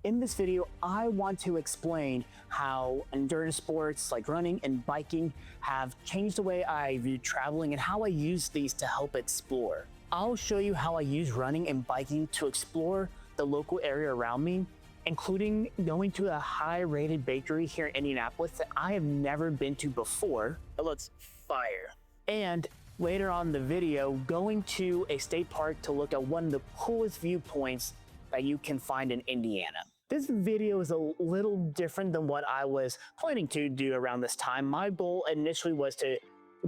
In this video, I want to explain how endurance sports like running and biking have changed the way I view traveling and how I use these to help explore. I'll show you how I use running and biking to explore the local area around me, including going to a high-rated bakery here in Indianapolis that I have never been to before. But let's fire. And later on in the video, going to a state park to look at one of the coolest viewpoints that you can find in Indiana. This video is a little different than what I was planning to do around this time. My goal initially was to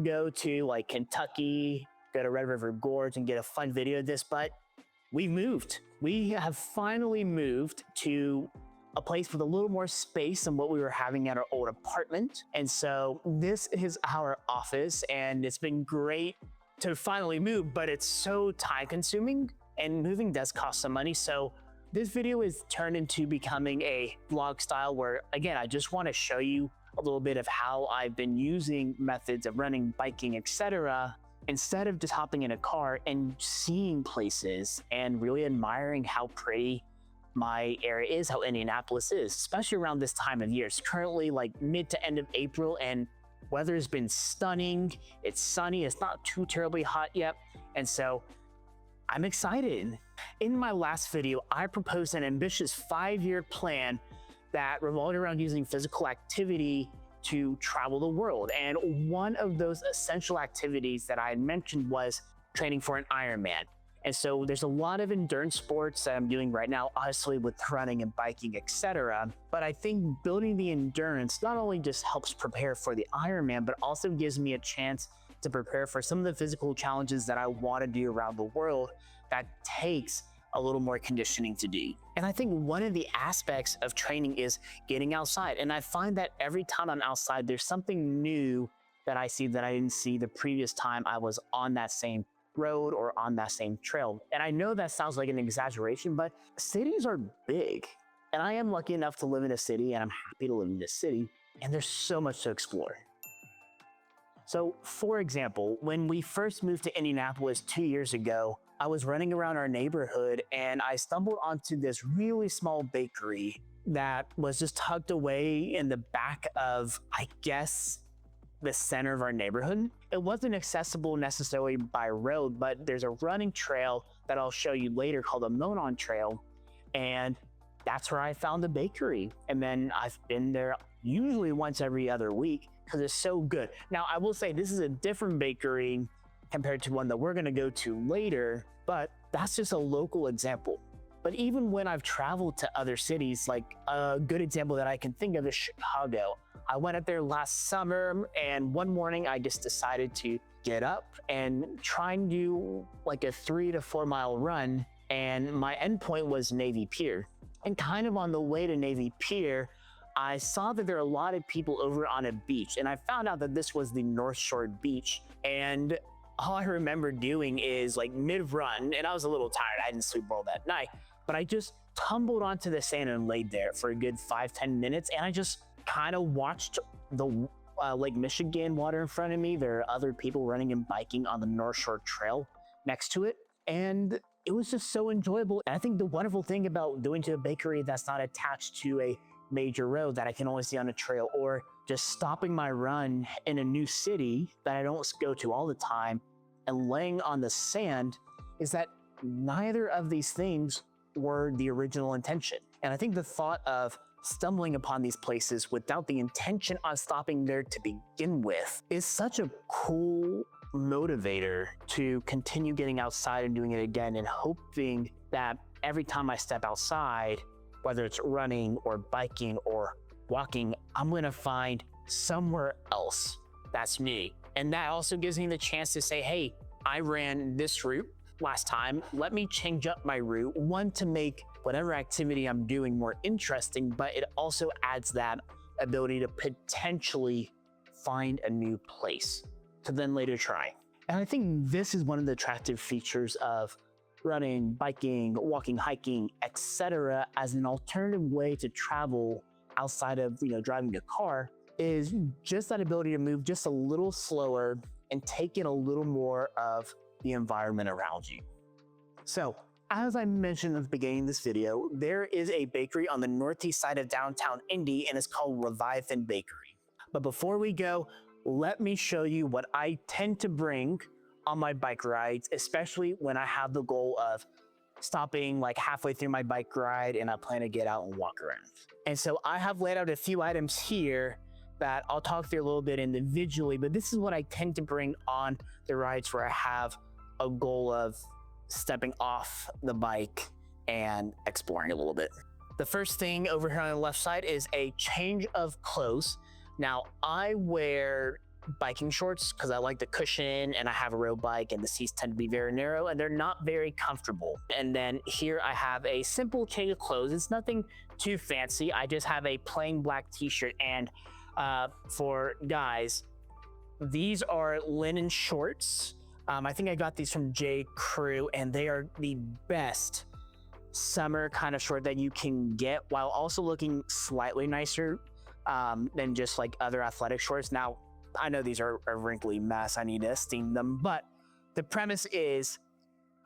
go to like Kentucky, go to Red River Gorge and get a fun video of this, but we've moved. We have finally moved to a place with a little more space than what we were having at our old apartment. And so this is our office, and it's been great to finally move, but it's so time consuming and moving does cost some money. So this video is turned into becoming a vlog style where, again, I just want to show you a little bit of how I've been using methods of running, biking, etc., instead of just hopping in a car and seeing places and really admiring how pretty my area is, how Indianapolis is, especially around this time of year. It's currently like mid to end of April and weather has been stunning. It's sunny, it's not too terribly hot yet. And so I'm excited. In my last video, I proposed an ambitious 5-year plan that revolved around using physical activity to travel the world. And one of those essential activities that I had mentioned was training for an Ironman. And so there's a lot of endurance sports that I'm doing right now, obviously with running and biking, etc. But I think building the endurance not only just helps prepare for the Ironman, but also gives me a chance to prepare for some of the physical challenges that I want to do around the world that takes a little more conditioning to do. And I think one of the aspects of training is getting outside. And I find that every time I'm outside, there's something new that I see that I didn't see the previous time I was on that same road or on that same trail. And I know that sounds like an exaggeration, but cities are big. And I am lucky enough to live in a city, and I'm happy to live in this city. And there's so much to explore. So for example, when we first moved to Indianapolis 2 years ago, I was running around our neighborhood and I stumbled onto this really small bakery that was just tucked away in the back of, I guess, the center of our neighborhood. It wasn't accessible necessarily by road, but there's a running trail that I'll show you later called the Monon Trail. And that's where I found the bakery. And then I've been there usually once every other week because it's so good. Now, I will say this is a different bakery compared to one that we're gonna go to later, but that's just a local example. But even when I've traveled to other cities, like a good example that I can think of is Chicago. I went up there last summer and one morning I just decided to get up and try and do like a 3 to 4 mile run. And my endpoint was Navy Pier. And kind of on the way to Navy Pier, I saw that there are a lot of people over on a beach. And I found out that this was the North Shore beach. And all I remember doing is like mid-run, and I was a little tired, I didn't sleep well that night, but I just tumbled onto the sand and laid there for a good 5-10 minutes, and I just kind of watched the Lake Michigan water in front of me. There are other people running and biking on the North Shore Trail next to it, and it was just so enjoyable. And I think the wonderful thing about going to a bakery that's not attached to a major road that I can only see on a trail, or just stopping my run in a new city that I don't go to all the time and laying on the sand, is that neither of these things were the original intention. And I think the thought of stumbling upon these places without the intention on stopping there to begin with is such a cool motivator to continue getting outside and doing it again, and hoping that every time I step outside, whether it's running or biking or walking, I'm gonna find somewhere else that's me. And that also gives me the chance to say, hey, I ran this route last time. Let me change up my route. One, to make whatever activity I'm doing more interesting, but it also adds that ability to potentially find a new place to then later try. And I think this is one of the attractive features of running, biking, walking, hiking, etc., as an alternative way to travel outside of, driving a car, is just that ability to move just a little slower and take in a little more of the environment around you. So As I mentioned at the beginning of this video, there is a bakery on the northeast side of downtown Indy, and it's called Leviathan Bakery. But before we go, let me show you what I tend to bring on my bike rides, especially when I have the goal of stopping like halfway through my bike ride and I plan to get out and walk around. And so I have laid out a few items here that I'll talk through a little bit individually, but this is what I tend to bring on the rides where I have a goal of stepping off the bike and exploring a little bit. The first thing over here on the left side is a change of clothes. Now I wear biking shorts because I like the cushion and I have a road bike and the seats tend to be very narrow and they're not very comfortable. And then here I have a simple change of clothes. It's nothing too fancy. I just have a plain black t-shirt, and for guys, these are linen shorts. I think I got these from J. Crew, and they are the best summer kind of short that you can get while also looking slightly nicer than just like other athletic shorts. Now, I know these are a wrinkly mess. I need to steam them, but the premise is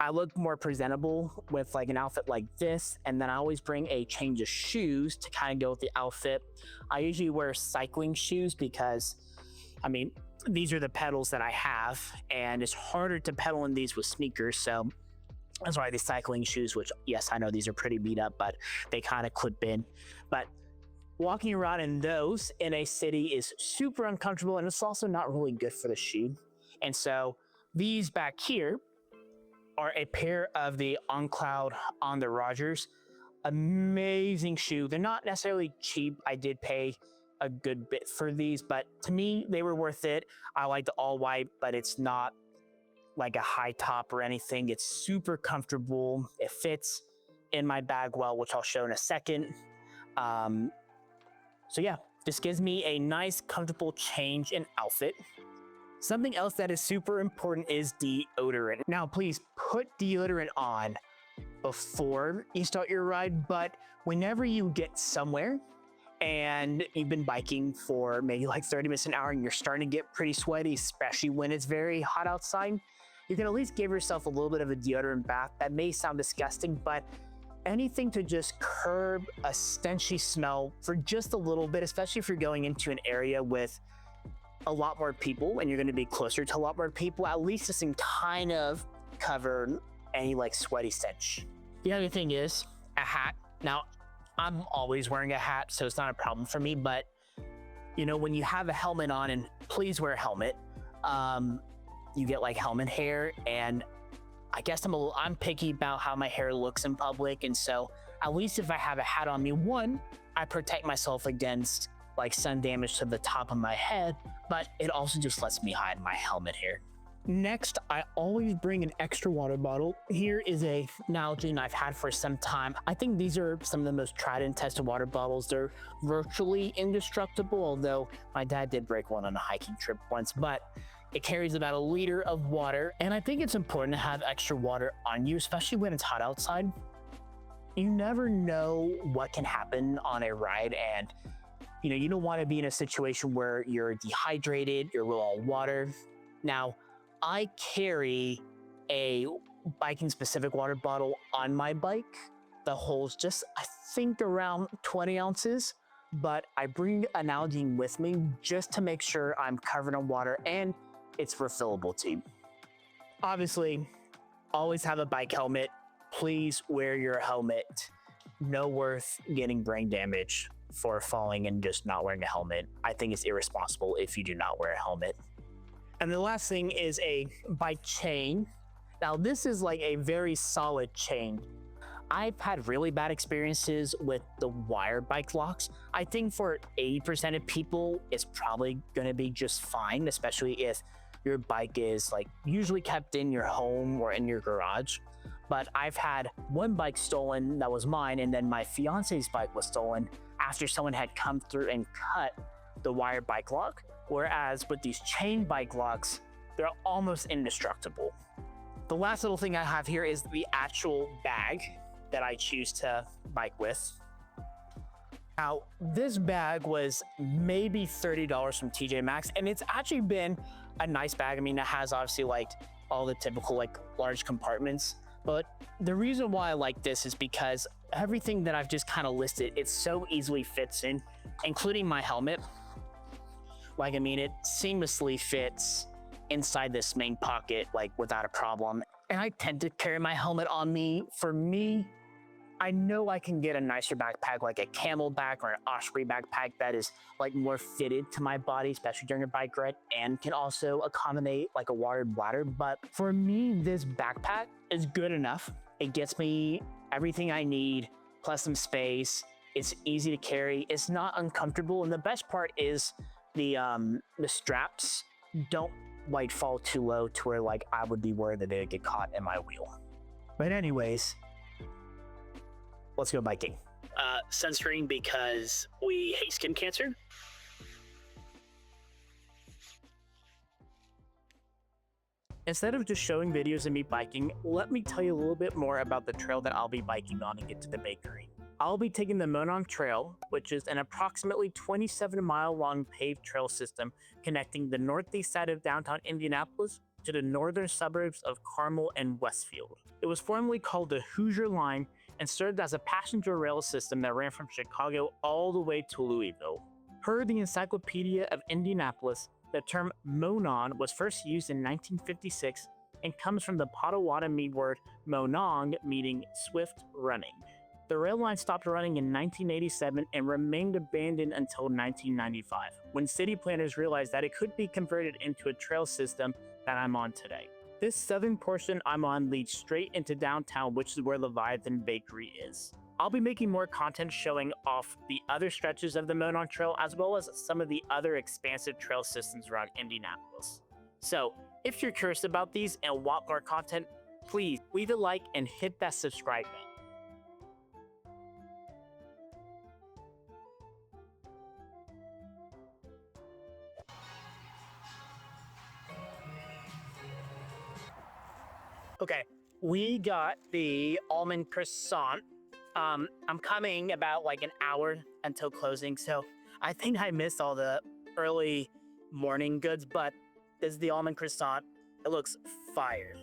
I look more presentable with like an outfit like this, and then I always bring a change of shoes to kind of go with the outfit. I usually wear cycling shoes because, I mean, these are the pedals that I have, and it's harder to pedal in these with sneakers, so that's why these cycling shoes, which yes, I know these are pretty beat up, but they kind of clip in. But walking around in those in a city is super uncomfortable, and it's also not really good for the shoe. And so these back here are a pair of the On Cloud on the Rogers. Amazing shoe. They're not necessarily cheap. I did pay a good bit for these, but to me, they were worth it. I like the all white, but it's not like a high top or anything. It's super comfortable. It fits in my bag well, which I'll show in a second. So yeah, this gives me a nice, comfortable change in outfit. Something else that is super important is deodorant. Now, please put deodorant on before you start your ride, but whenever you get somewhere and you've been biking for maybe like 30 minutes an hour and you're starting to get pretty sweaty, especially when it's very hot outside, you can at least give yourself a little bit of a deodorant bath. That may sound disgusting, but anything to just curb a stenchy smell for just a little bit, especially if you're going into an area with a lot more people and you're going to be closer to a lot more people, at least this can kind of cover any like sweaty stench. The other thing is a hat. Now, I'm always wearing a hat, so it's not a problem for me, but you know, when you have a helmet on, and please wear a helmet, you get like helmet hair, and I guess I'm picky about how my hair looks in public, and so at least if I have a hat on me, one, I protect myself against like sun damage to the top of my head, but it also just lets me hide my helmet hair. Next, I always bring an extra water bottle. Here is a Nalgene I've had for some time. I think these are some of the most tried and tested water bottles. They're virtually indestructible, although my dad did break one on a hiking trip once, but it carries about 1 liter of water. And I think it's important to have extra water on you, especially when it's hot outside. You never know what can happen on a ride, and you know, you don't want to be in a situation where you're dehydrated, you're low on water. Now, I carry a biking specific water bottle on my bike that holds just, I think, around 20 ounces, but I bring an Nalgene with me just to make sure I'm covered in water and it's refillable too. Obviously, always have a bike helmet. Please wear your helmet. No worth getting brain damage for falling and just not wearing a helmet. I think it's irresponsible if you do not wear a helmet. And the last thing is a bike chain. Now, this is like a very solid chain. I've had really bad experiences with the wire bike locks. I think for 80% of people, it's probably gonna be just fine, especially if your bike is like usually kept in your home or in your garage. But I've had one bike stolen that was mine, and then my fiance's bike was stolen after someone had come through and cut the wire bike lock. Whereas with these chain bike locks, they're almost indestructible. The last little thing I have here is the actual bag that I choose to bike with. Now, this bag was maybe $30 from TJ Maxx, and it's actually been a nice bag. I mean, it has obviously like all the typical like large compartments, But the reason why I like this is because everything that I've just kind of listed, it so easily fits in, including my helmet. Like, I mean, it seamlessly fits inside this main pocket, like without a problem. And I tend to carry my helmet on me. For me, I know I can get a nicer backpack, like a Camelback or an Osprey backpack that is like more fitted to my body, especially during a bike ride, and can also accommodate like a watered bladder. But for me, this backpack is good enough. It gets me everything I need, plus some space. It's easy to carry. It's not uncomfortable, and the best part is the straps don't like fall too low to where like I would be worried that they'd get caught in my wheel. But anyways, let's go biking. Sunscreen because we hate skin cancer. Instead of just showing videos of me biking, let me tell you a little bit more about the trail that I'll be biking on to get to the bakery. I'll be taking the Monon Trail, which is an approximately 27-mile-long paved trail system connecting the northeast side of downtown Indianapolis to the northern suburbs of Carmel and Westfield. It was formerly called the Hoosier Line and served as a passenger rail system that ran from Chicago all the way to Louisville. Per the Encyclopedia of Indianapolis, the term Monon was first used in 1956 and comes from the Potawatomi word monong, meaning swift running. The rail line stopped running in 1987 and remained abandoned until 1995, when city planners realized that it could be converted into a trail system that I'm on today. This southern portion I'm on leads straight into downtown, which is where Leviathan Bakery is. I'll be making more content showing off the other stretches of the Monon Trail, as well as some of the other expansive trail systems around Indianapolis. So, if you're curious about these and want more content, please leave a like and hit that subscribe button. Okay, we got the almond croissant. I'm coming about like an hour until closing, so I think I missed all the early morning goods, but this is the almond croissant. It looks fire.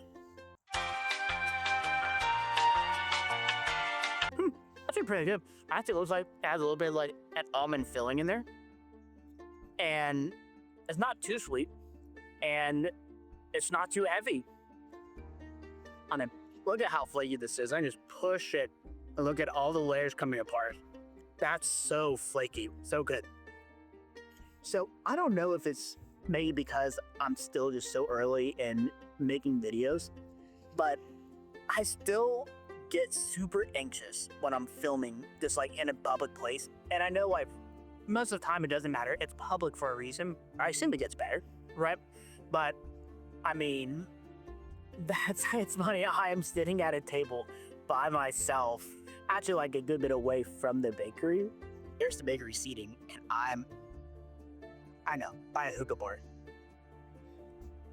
Actually pretty good. Actually, it looks like it has a little bit of like an almond filling in there. And it's not too sweet, and it's not too heavy. On it. Look at how flaky this is. I just push it and look at all the layers coming apart. That's so flaky, so good. So I don't know if it's maybe because I'm still just so early in making videos, but I still get super anxious when I'm filming just like in a public place. And I know like most of the time it doesn't matter. It's public for a reason. I assume it gets better, right? But I mean, it's funny. I am sitting at a table by myself, actually like a good bit away from the bakery. Here's the bakery seating, and I know, by a hookah bar.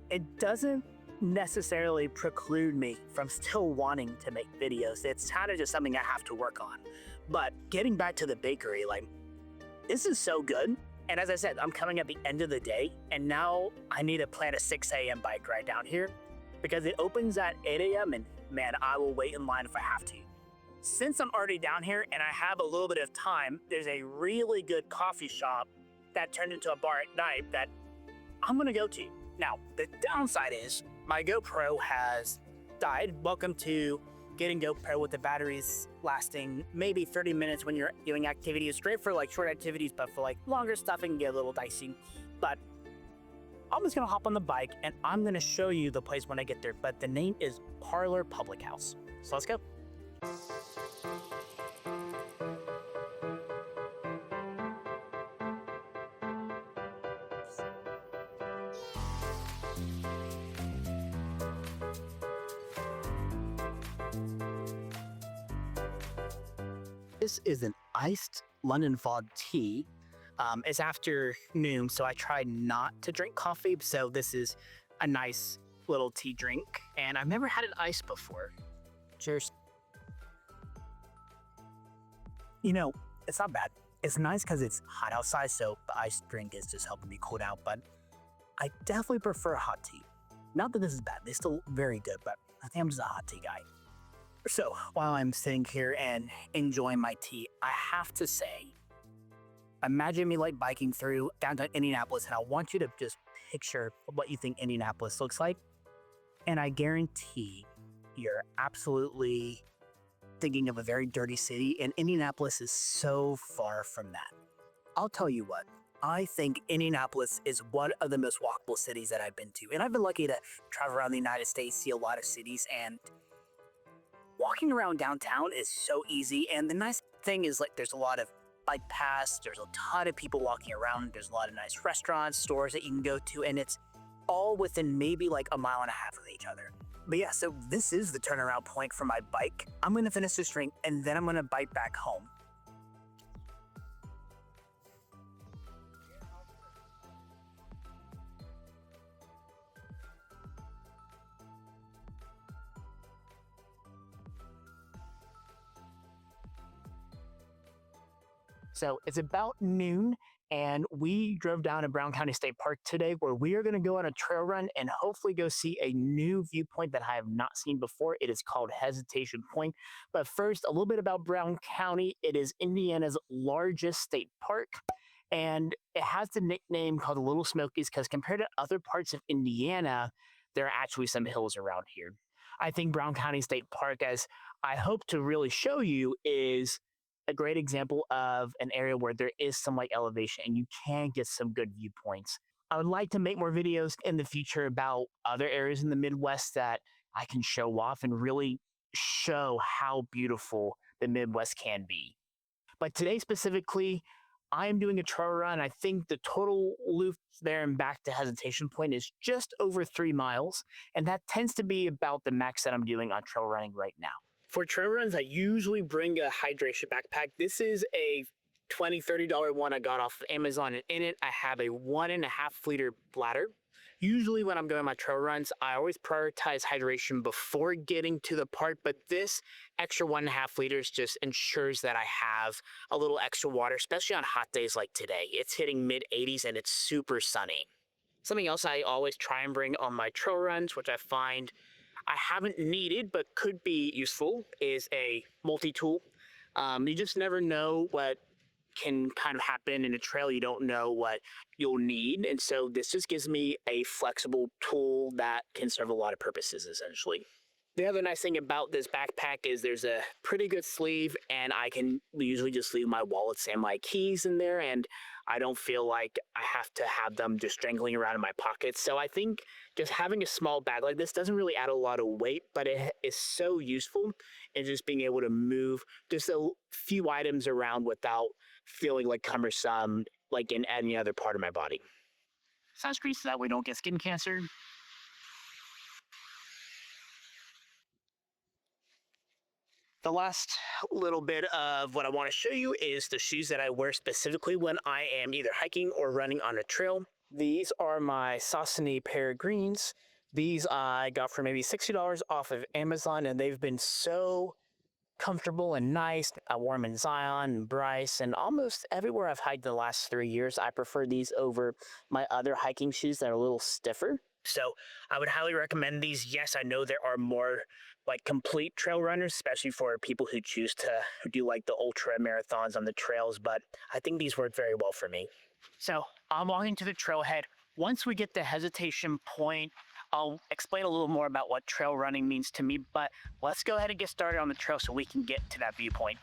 It doesn't necessarily preclude me from still wanting to make videos. It's kind of just something I have to work on. But getting back to the bakery, like, this is so good. And as I said, I'm coming at the end of the day, and now I need to plan a 6 a.m. bike ride down here because it opens at 8 a.m. and man, I will wait in line if I have to. Since I'm already down here and I have a little bit of time, there's a really good coffee shop that turned into a bar at night that I'm gonna go to. Now, the downside is my GoPro has died. Welcome to getting GoPro with the batteries lasting maybe 30 minutes when you're doing activities. It's great for like short activities, but for like longer stuff, it can get a little dicey. But I'm just gonna hop on the bike and I'm gonna show you the place when I get there. But the name is Parlor Public House. So let's go. This is an iced London fog tea. It's afternoon, so I tried not to drink coffee. So this is a nice little tea drink, and I've never had it iced before. Cheers. You know, it's not bad. It's nice because it's hot outside, so the iced drink is just helping me cool down, but I definitely prefer hot tea. Not that this is bad, they're still very good, but I think I'm just a hot tea guy. So while I'm sitting here and enjoying my tea, I have to say, imagine me like biking through downtown Indianapolis, and I want you to just picture what you think Indianapolis looks like. And I guarantee you're absolutely thinking of a very dirty city, and Indianapolis is so far from that. I'll tell you what, I think Indianapolis is one of the most walkable cities that I've been to. And I've been lucky to travel around the United States, see a lot of cities, and walking around downtown is so easy. And the nice thing is, like, there's a lot of bike paths, there's a ton of people walking around, there's a lot of nice restaurants, stores that you can go to, and it's all within maybe like a mile and a half of each other. But yeah, so this is the turnaround point for my bike. I'm gonna finish this drink and then I'm gonna bike back home. So it's about noon, and we drove down to Brown County State Park today, where we are going to go on a trail run and hopefully go see a new viewpoint that I have not seen before. It is called Hesitation Point. But first, a little bit about Brown County. It is Indiana's largest state park, and it has the nickname called the Little Smokies because compared to other parts of Indiana, there are actually some hills around here. I think Brown County State Park, as I hope to really show you, is a great example of an area where there is some like elevation and you can get some good viewpoints. I would like to make more videos in the future about other areas in the Midwest that I can show off and really show how beautiful the Midwest can be. But today specifically, I am doing a trail run. I think the total loop there and back to Hesitation Point is just over 3 miles. And that tends to be about the max that I'm doing on trail running right now. For trail runs, I usually bring a hydration backpack. This is a $20-$30 one I got off of Amazon, and in it I have a 1.5 liter bladder. Usually when I'm going on my trail runs, I always prioritize hydration before getting to the park, but this extra 1.5 liters just ensures that I have a little extra water, especially on hot days like today. It's hitting mid 80s and it's super sunny. Something else I always try and bring on my trail runs, which I find I haven't needed but could be useful, is a multi-tool. You just never know what can kind of happen in a trail. You don't know what you'll need. And so this just gives me a flexible tool that can serve a lot of purposes, essentially. The other nice thing about this backpack is there's a pretty good sleeve, and I can usually just leave my wallets and my keys in there, and I don't feel like I have to have them just dangling around in my pockets. So I think just having a small bag like this doesn't really add a lot of weight, but it is so useful in just being able to move just a few items around without feeling like cumbersome, like in any other part of my body. Sunscreen so that we don't get skin cancer. The last little bit of what I want to show you is the shoes that I wear specifically when I am either hiking or running on a trail. These are my Saucony Peregrines. These I got for maybe $60 off of Amazon, and they've been so comfortable and nice. I wore them in Zion and Bryce and almost everywhere I've hiked the last 3 years. I prefer these over my other hiking shoes that are a little stiffer. So I would highly recommend these. Yes, I know there are more like complete trail runners, especially for people who choose to do like the ultra marathons on the trails, but I think these work very well for me. So I'm walking to the trailhead. Once we get to Hesitation Point, I'll explain a little more about what trail running means to me, but let's go ahead and get started on the trail so we can get to that viewpoint.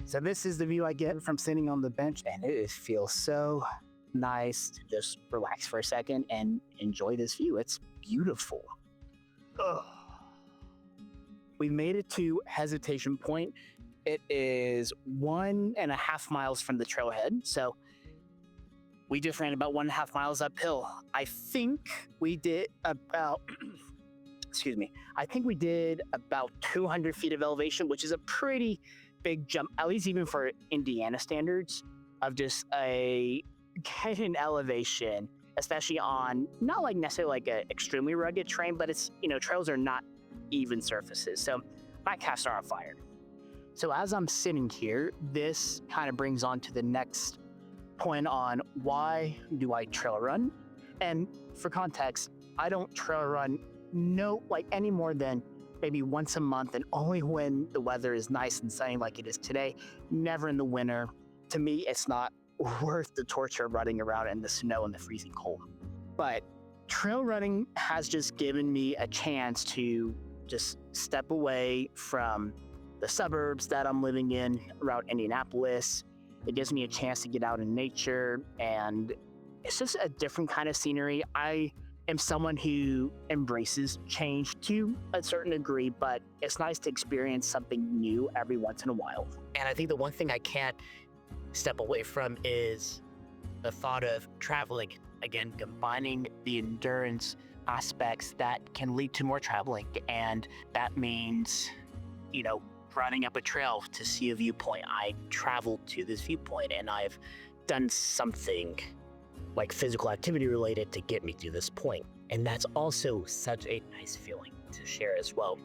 So this is the view I get from sitting on the bench, and it feels so nice to just relax for a second and enjoy this view. It's beautiful. Ugh. We made it to Hesitation Point. It is 1.5 miles from the trailhead. So we just ran about 1.5 miles uphill. I think we did about, excuse me, I think we did about 200 feet of elevation, which is a pretty big jump, at least even for Indiana standards, of just a get in elevation, especially on not like necessarily like a extremely rugged terrain, but it's, trails are not even surfaces. So my calves are on fire. So as I'm sitting here, this kind of brings on to the next point on why do I trail run? And for context, I don't trail run any more than maybe once a month, and only when the weather is nice and sunny like it is today, never in the winter. To me, it's not worth the torture of running around in the snow and the freezing cold. But trail running has just given me a chance to just step away from the suburbs that I'm living in around Indianapolis. It gives me a chance to get out in nature, and it's just a different kind of scenery. I am someone who embraces change to a certain degree, but it's nice to experience something new every once in a while. And I think the one thing I can't step away from is the thought of traveling. Again, combining the endurance aspects that can lead to more traveling. And that means, running up a trail to see a viewpoint. I traveled to this viewpoint and I've done something like physical activity related to get me to this point. And that's also such a nice feeling to share as well.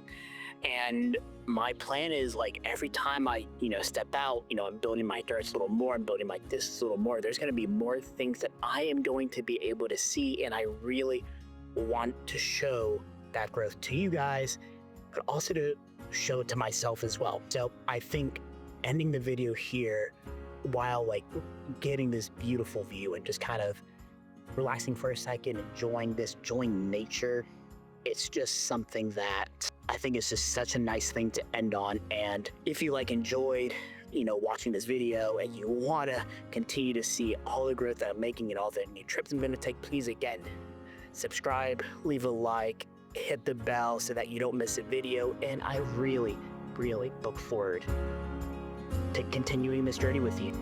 And my plan is like every time I, step out, I'm building my endurance a little more, I'm building my distance a little more. There's going to be more things that I am going to be able to see. And I really want to show that growth to you guys, but also to show it to myself as well. So I think ending the video here while getting this beautiful view and just kind of relaxing for a second, enjoying nature, it's just something that I think is just such a nice thing to end on. And if you enjoyed, watching this video and you want to continue to see all the growth that I'm making and all the new trips I'm going to take, please again, subscribe, leave a like, hit the bell so that you don't miss a video. And I really, really look forward to continuing this journey with you.